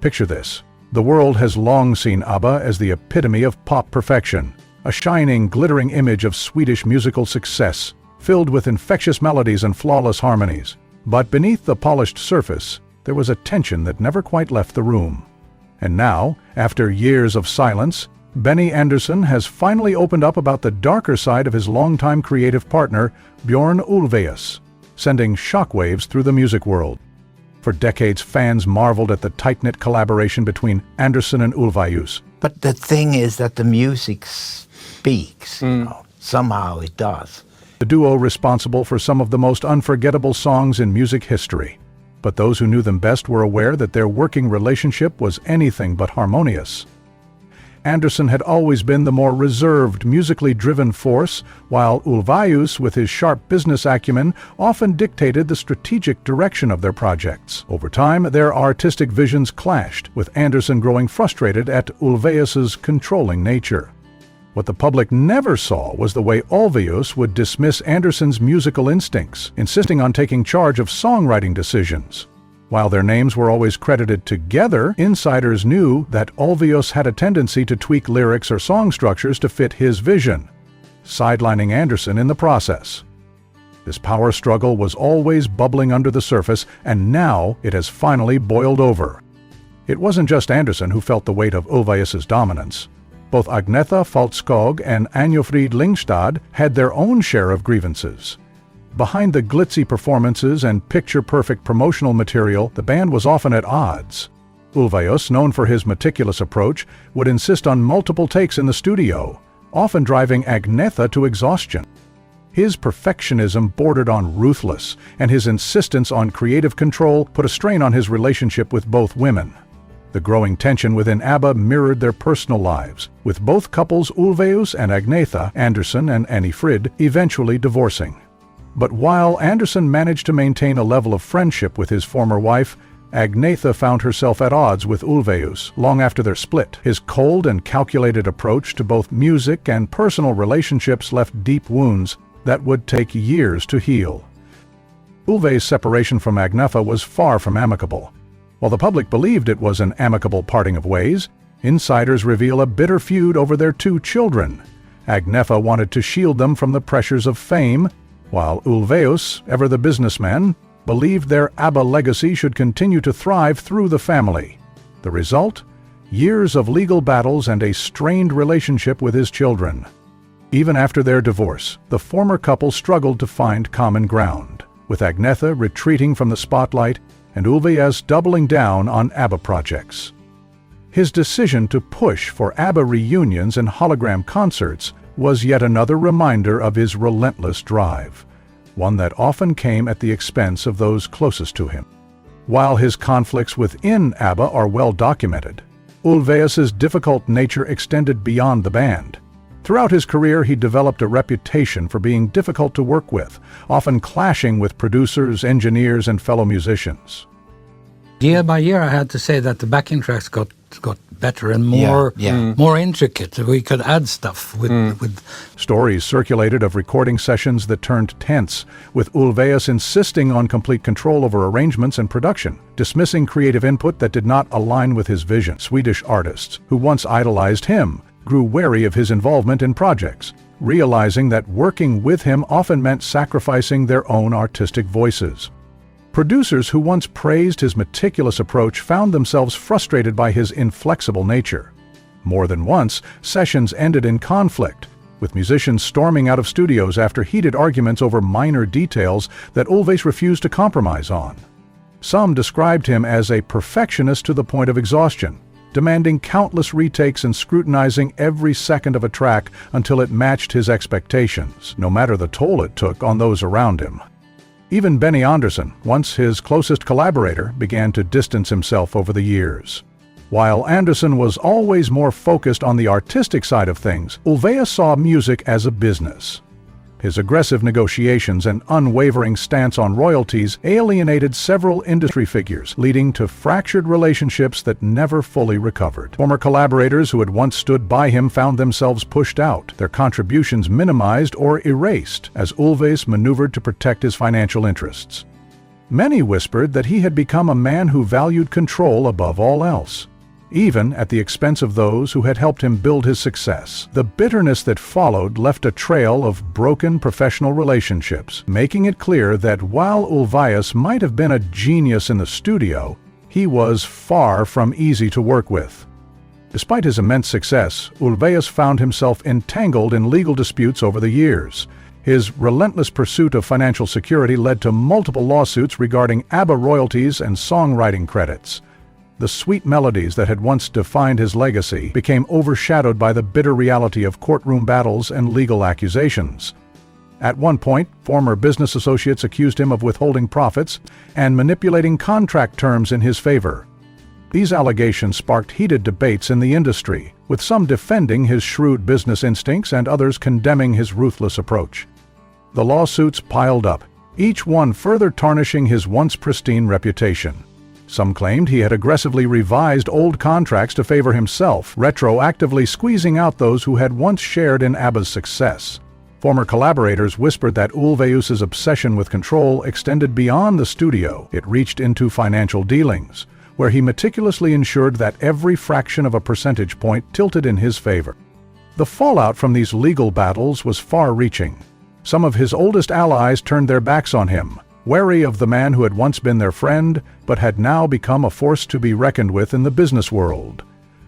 Picture this. The world has long seen ABBA as the epitome of pop perfection, a shining, glittering image of Swedish musical success, filled with infectious melodies and flawless harmonies. But beneath the polished surface, there was a tension that never quite left the room. And now, after years of silence, Benny Andersson has finally opened up about the darker side of his longtime creative partner, Bjorn Ulvaeus, sending shockwaves through the music world. For decades, fans marveled at the tight-knit collaboration between Andersson and Ulvaeus. But the thing is that the music speaks. Somehow it does. The duo responsible for some of the most unforgettable songs in music history. But those who knew them best were aware that their working relationship was anything but harmonious. Andersson had always been the more reserved, musically driven force, while Ulvaeus, with his sharp business acumen, often dictated the strategic direction of their projects. Over time, their artistic visions clashed, with Andersson growing frustrated at Ulvaeus's controlling nature. What the public never saw was the way Ulvaeus would dismiss Andersson's musical instincts, insisting on taking charge of songwriting decisions. While their names were always credited together, insiders knew that Ulvaeus had a tendency to tweak lyrics or song structures to fit his vision, sidelining Andersson in the process. This power struggle was always bubbling under the surface, and now it has finally boiled over. It wasn't just Andersson who felt the weight of Ulvaeus's dominance. Both Agnetha Faltskog and Anjofrid Lyngstad had their own share of grievances. Behind the glitzy performances and picture-perfect promotional material, the band was often at odds. Ulvaeus, known for his meticulous approach, would insist on multiple takes in the studio, often driving Agnetha to exhaustion. His perfectionism bordered on ruthless, and his insistence on creative control put a strain on his relationship with both women. The growing tension within ABBA mirrored their personal lives, with both couples Ulvaeus and Agnetha, Andersson and Anjofrid, eventually divorcing. But while Andersson managed to maintain a level of friendship with his former wife, Agnetha found herself at odds with Ulvaeus long after their split. His cold and calculated approach to both music and personal relationships left deep wounds that would take years to heal. Ulvaeus' separation from Agnetha was far from amicable. While the public believed it was an amicable parting of ways, insiders reveal a bitter feud over their two children. Agnetha wanted to shield them from the pressures of fame, while Ulvaeus, ever the businessman, believed their ABBA legacy should continue to thrive through the family. The result? Years of legal battles and a strained relationship with his children. Even after their divorce, the former couple struggled to find common ground, with Agnetha retreating from the spotlight and Ulvaeus doubling down on ABBA projects. His decision to push for ABBA reunions and hologram concerts was yet another reminder of his relentless drive, one that often came at the expense of those closest to him. While his conflicts within ABBA are well documented, Ulvaeus's difficult nature extended beyond the band. Throughout his career, he developed a reputation for being difficult to work with, often clashing with producers, engineers, and fellow musicians. Year by year, I had to say that the backing tracks got better and more intricate. We could add stuff with Stories circulated of recording sessions that turned tense, with Ulvaeus insisting on complete control over arrangements and production, dismissing creative input that did not align with his vision. Swedish artists, who once idolized him, grew wary of his involvement in projects, realizing that working with him often meant sacrificing their own artistic voices. Producers who once praised his meticulous approach found themselves frustrated by his inflexible nature. More than once, sessions ended in conflict, with musicians storming out of studios after heated arguments over minor details that Ulvaeus refused to compromise on. Some described him as a perfectionist to the point of exhaustion, demanding countless retakes and scrutinizing every second of a track until it matched his expectations, no matter the toll it took on those around him. Even Benny Andersson, once his closest collaborator, began to distance himself over the years. While Andersson was always more focused on the artistic side of things, Ulvaeus saw music as a business. His aggressive negotiations and unwavering stance on royalties alienated several industry figures, leading to fractured relationships that never fully recovered. Former collaborators who had once stood by him found themselves pushed out, their contributions minimized or erased as Ulvaeus maneuvered to protect his financial interests. Many whispered that he had become a man who valued control above all else, even at the expense of those who had helped him build his success. The bitterness that followed left a trail of broken professional relationships, making it clear that while Ulvaeus might have been a genius in the studio, he was far from easy to work with. Despite his immense success, Ulvaeus found himself entangled in legal disputes over the years. His relentless pursuit of financial security led to multiple lawsuits regarding ABBA royalties and songwriting credits. The sweet melodies that had once defined his legacy became overshadowed by the bitter reality of courtroom battles and legal accusations. At one point, former business associates accused him of withholding profits and manipulating contract terms in his favor. These allegations sparked heated debates in the industry, with some defending his shrewd business instincts and others condemning his ruthless approach. The lawsuits piled up, each one further tarnishing his once pristine reputation. Some claimed he had aggressively revised old contracts to favor himself, retroactively squeezing out those who had once shared in ABBA's success. Former collaborators whispered that Ulvaeus's obsession with control extended beyond the studio. It reached into financial dealings, where he meticulously ensured that every fraction of a percentage point tilted in his favor. The fallout from these legal battles was far-reaching. Some of his oldest allies turned their backs on him, wary of the man who had once been their friend, but had now become a force to be reckoned with in the business world.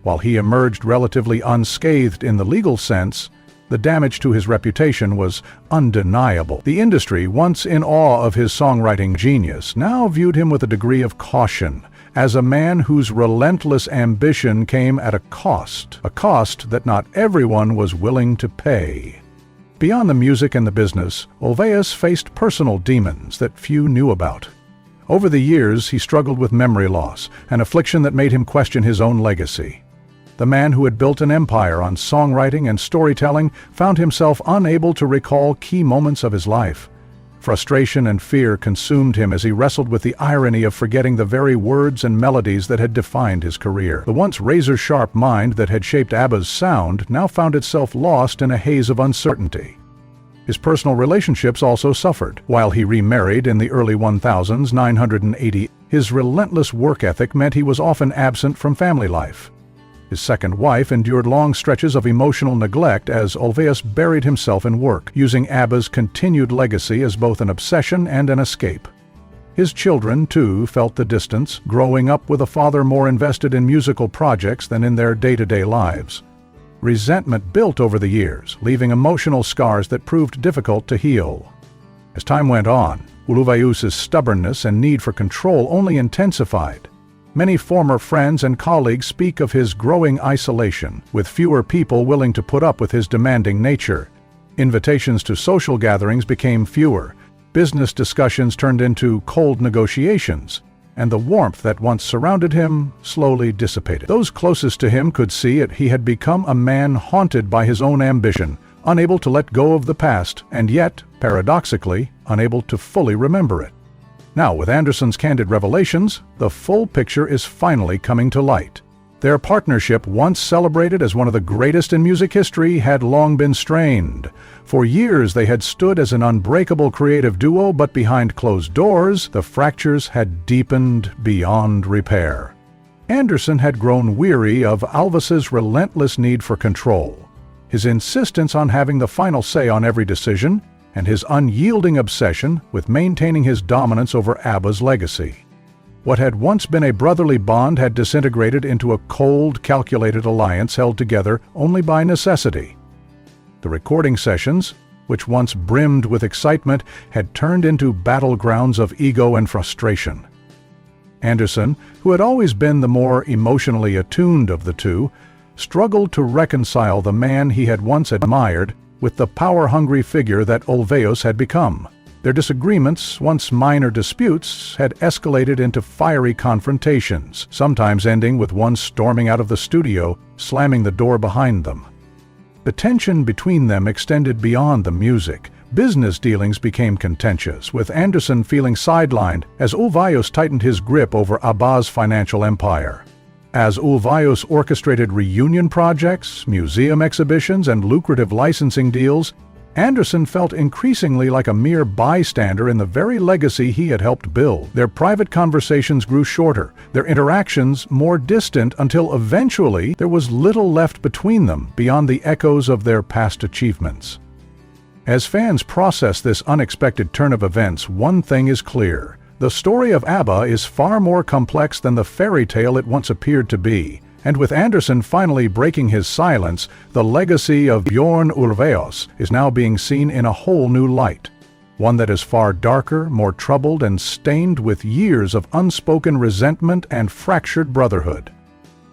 While he emerged relatively unscathed in the legal sense, the damage to his reputation was undeniable. The industry, once in awe of his songwriting genius, now viewed him with a degree of caution, as a man whose relentless ambition came at a cost that not everyone was willing to pay. Beyond the music and the business, Ulvaeus faced personal demons that few knew about. Over the years, he struggled with memory loss, an affliction that made him question his own legacy. The man who had built an empire on songwriting and storytelling found himself unable to recall key moments of his life. Frustration and fear consumed him as he wrestled with the irony of forgetting the very words and melodies that had defined his career. The once razor-sharp mind that had shaped ABBA's sound now found itself lost in a haze of uncertainty. His personal relationships also suffered. While he remarried in the early 1980s, his relentless work ethic meant he was often absent from family life. His second wife endured long stretches of emotional neglect as Ulvaeus buried himself in work, using ABBA's continued legacy as both an obsession and an escape. His children, too, felt the distance, growing up with a father more invested in musical projects than in their day-to-day lives. Resentment built over the years, leaving emotional scars that proved difficult to heal. As time went on, Ulvaeus's stubbornness and need for control only intensified. Many former friends and colleagues speak of his growing isolation, with fewer people willing to put up with his demanding nature. Invitations to social gatherings became fewer, business discussions turned into cold negotiations, and the warmth that once surrounded him slowly dissipated. Those closest to him could see it. He had become a man haunted by his own ambition, unable to let go of the past, and yet, paradoxically, unable to fully remember it. Now, with Andersson's candid revelations, the full picture is finally coming to light. Their partnership, once celebrated as one of the greatest in music history, had long been strained. For years they had stood as an unbreakable creative duo, but behind closed doors, the fractures had deepened beyond repair. Andersson had grown weary of Ulvaeus's relentless need for control, his insistence on having the final say on every decision, and his unyielding obsession with maintaining his dominance over ABBA's legacy. What had once been a brotherly bond had disintegrated into a cold, calculated alliance held together only by necessity. The recording sessions, which once brimmed with excitement, had turned into battlegrounds of ego and frustration. Andersson, who had always been the more emotionally attuned of the two, struggled to reconcile the man he had once admired with the power-hungry figure that Ulvaeus had become. Their disagreements, once minor disputes, had escalated into fiery confrontations, sometimes ending with one storming out of the studio, slamming the door behind them. The tension between them extended beyond the music. Business dealings became contentious, with Andersson feeling sidelined as Ulvaeus tightened his grip over ABBA's financial empire. As Ulvaeus orchestrated reunion projects, museum exhibitions, and lucrative licensing deals, Andersson felt increasingly like a mere bystander in the very legacy he had helped build. Their private conversations grew shorter, their interactions more distant, until eventually there was little left between them beyond the echoes of their past achievements. As fans process this unexpected turn of events, one thing is clear. The story of ABBA is far more complex than the fairy tale it once appeared to be. And with Andersson finally breaking his silence, the legacy of Bjorn Ulvaeus is now being seen in a whole new light. One that is far darker, more troubled, and stained with years of unspoken resentment and fractured brotherhood.